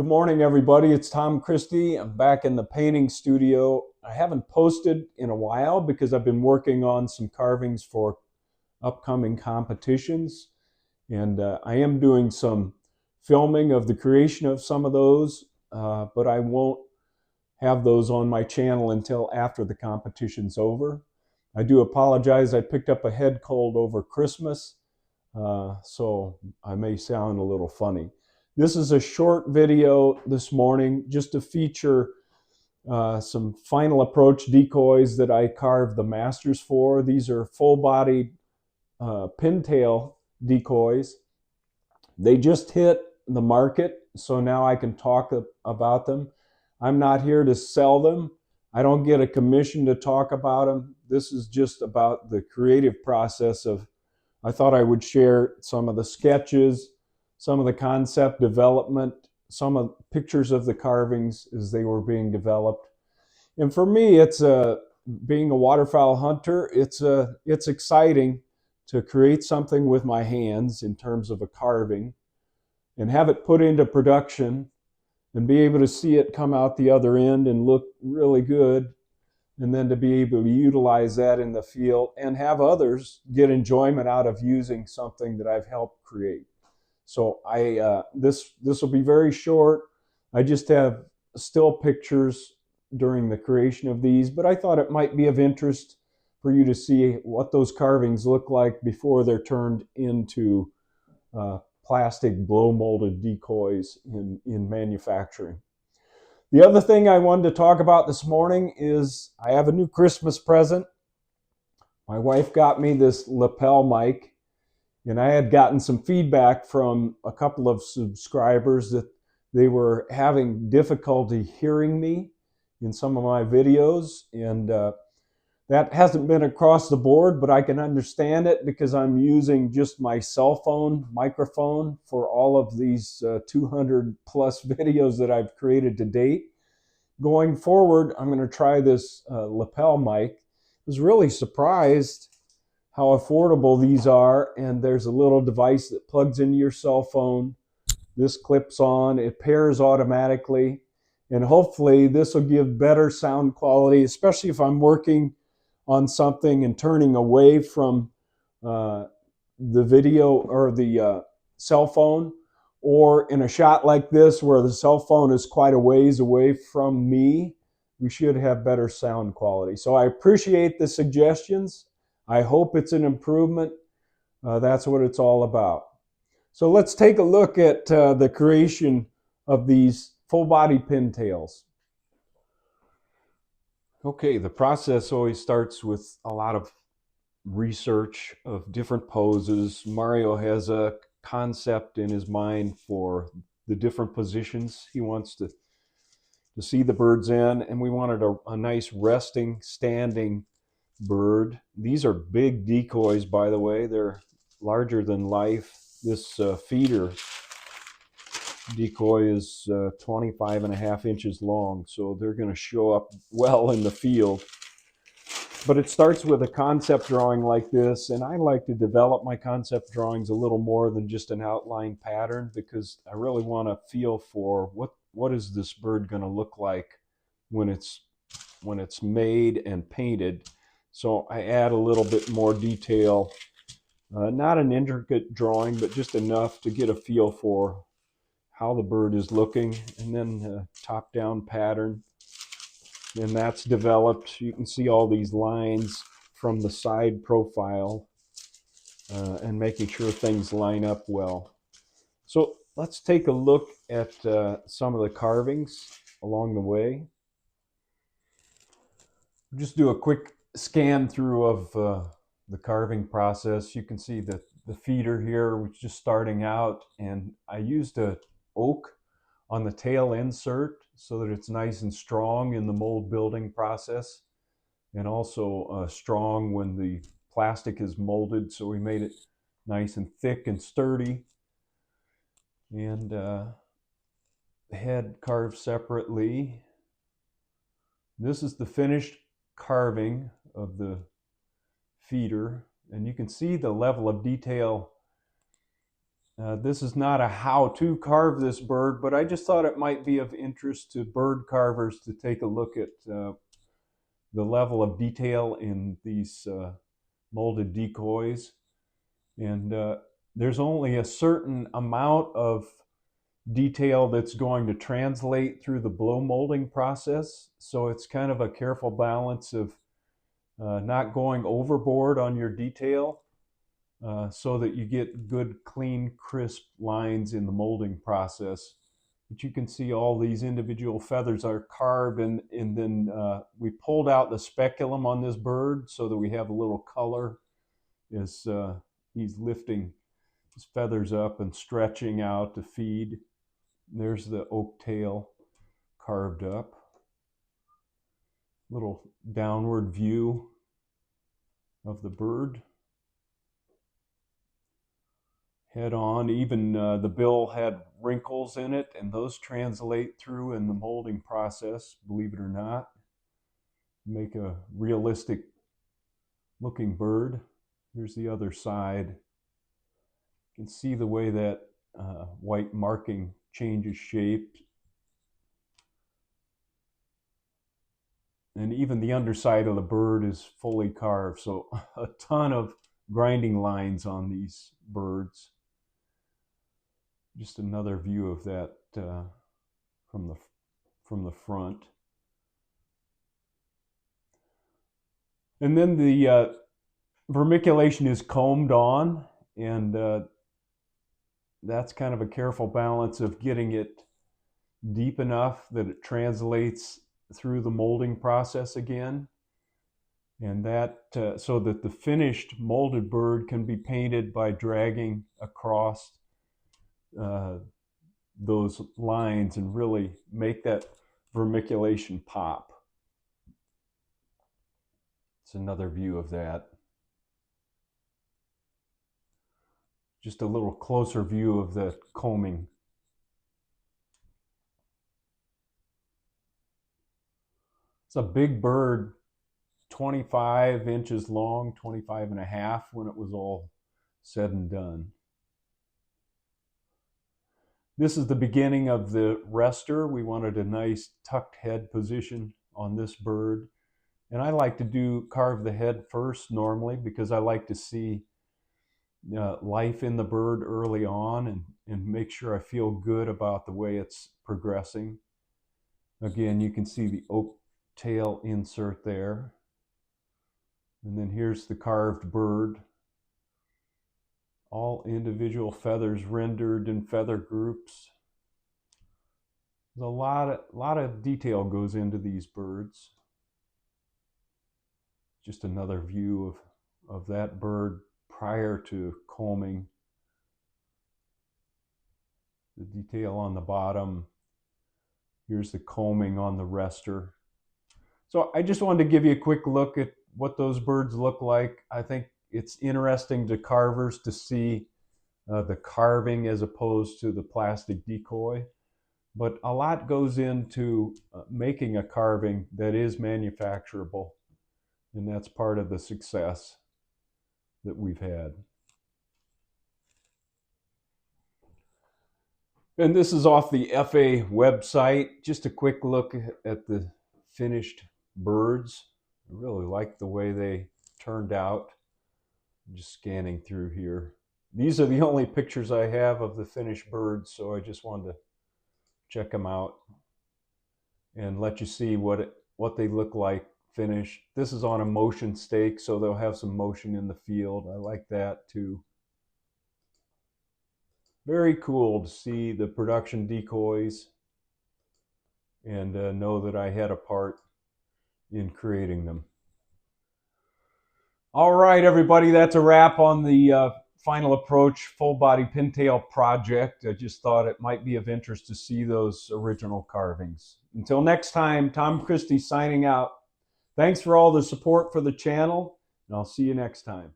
Good morning, everybody. It's Tom Christie. I'm back in the painting studio. I haven't posted in a while because I've been working on some carvings for upcoming competitions. And I am doing some filming of the creation of some of those, but I won't have those on my channel until after the competition's over. I do apologize. I picked up a head cold over Christmas, so I may sound a little funny. This is a short video this morning just to feature some final approach decoys that I carved the masters for. These are full-bodied pintail decoys. They just hit the market, so now I can talk about them. I'm not here to sell them. I don't get a commission to talk about them. This is just about the creative process of, I thought I would share some of the sketches, some of the concept development, some of pictures of the carvings as they were being developed. And for me, it's being a waterfowl hunter, it's exciting to create something with my hands in terms of a carving and have it put into production and be able to see it come out the other end and look really good, and then to be able to utilize that in the field and have others get enjoyment out of using something that I've helped create. So this will be very short. I just have still pictures during the creation of these, but I thought it might be of interest for you to see what those carvings look like before they're turned into plastic blow molded decoys in manufacturing. The other thing I wanted to talk about this morning is I have a new Christmas present. My wife got me this lapel mic, and I had gotten some feedback from a couple of subscribers that they were having difficulty hearing me in some of my videos, and that hasn't been across the board, but I can understand it because I'm using just my cell phone microphone for all of these 200 plus videos that I've created to date. Going forward, I'm going to try this lapel mic. I was really surprised how affordable these are, and there's a little device that plugs into your cell phone. This clips on, it pairs automatically, and hopefully this will give better sound quality, especially if I'm working on something and turning away from the video or the cell phone, or in a shot like this where the cell phone is quite a ways away from me. We should have better sound quality. So I appreciate the suggestions. I hope it's an improvement. That's what it's all about. So let's take a look at the creation of these full-body pintails. Okay, the process always starts with a lot of research of different poses. Mario has a concept in his mind for the different positions he wants to see the birds in, and we wanted a nice resting, standing bird. These are big decoys, by the way. They're larger than life. This feeder decoy is 25.5 inches long, so they're going to show up well in the field. But it starts with a concept drawing like this, and I like to develop my concept drawings a little more than just an outline pattern, because I really want to feel for what is this bird going to look like when it's made and painted. So I add a little bit more detail, not an intricate drawing, but just enough to get a feel for how the bird is looking, and then a top-down pattern. And that's developed. You can see all these lines from the side profile and making sure things line up well. So let's take a look at some of the carvings along the way. Just do a quick scan through of the carving process. You can see that the feeder here was just starting out, and I used a oak on the tail insert so that it's nice and strong in the mold building process, and also strong when the plastic is molded, so we made it nice and thick and sturdy. And the head carved separately. This is the finished carving of the feeder, and you can see the level of detail This is not a how to carve this bird, but I just thought it might be of interest to bird carvers to take a look at the level of detail in these molded decoys. And there's only a certain amount of detail that's going to translate through the blow molding process. So it's kind of a careful balance of not going overboard on your detail so that you get good, clean, crisp lines in the molding process. But you can see all these individual feathers are carved, and then we pulled out the speculum on this bird so that we have a little color as he's lifting his feathers up and stretching out to feed. There's the oak tail carved up. Little downward view of the bird. Head on, even the bill had wrinkles in it, and those translate through in the molding process, believe it or not. Make a realistic looking bird. Here's the other side. You can see the way that white marking changes shape. And even the underside of the bird is fully carved. So a ton of grinding lines on these birds. Just another view of that from the front. And then the vermiculation is combed on, and that's kind of a careful balance of getting it deep enough that it translates through the molding process again, and that so that the finished molded bird can be painted by dragging across those lines and really make that vermiculation pop. It's another view of that. Just a little closer view of the combing. It's a big bird, 25 inches long, 25 and a half when it was all said and done. This is the beginning of the rester. We wanted a nice tucked head position on this bird. And I like to carve the head first normally because I like to see life in the bird early on and make sure I feel good about the way it's progressing. Again, you can see the oak tail insert there. And then here's the carved bird. All individual feathers rendered in feather groups. There's a lot of detail goes into these birds. Just another view of that bird prior to combing. The detail on the bottom. Here's the combing on the rester. So I just wanted to give you a quick look at what those birds look like. I think it's interesting to carvers to see the carving as opposed to the plastic decoy. But a lot goes into making a carving that is manufacturable. And that's part of the success that we've had. And this is off the FA website. Just a quick look at the finished birds. I really like the way they turned out. I'm just scanning through here. These are the only pictures I have of the finished birds, so I just wanted to check them out and let you see what they look like finished. This is on a motion stake, so they'll have some motion in the field. I like that too. Very cool to see the production decoys and know that I had a part in creating them. All right, everybody, that's a wrap on the Final Approach full body pintail project. I just thought it might be of interest to see those original carvings. Until next time, Tom Christie signing out. Thanks for all the support for the channel, and I'll see you next time.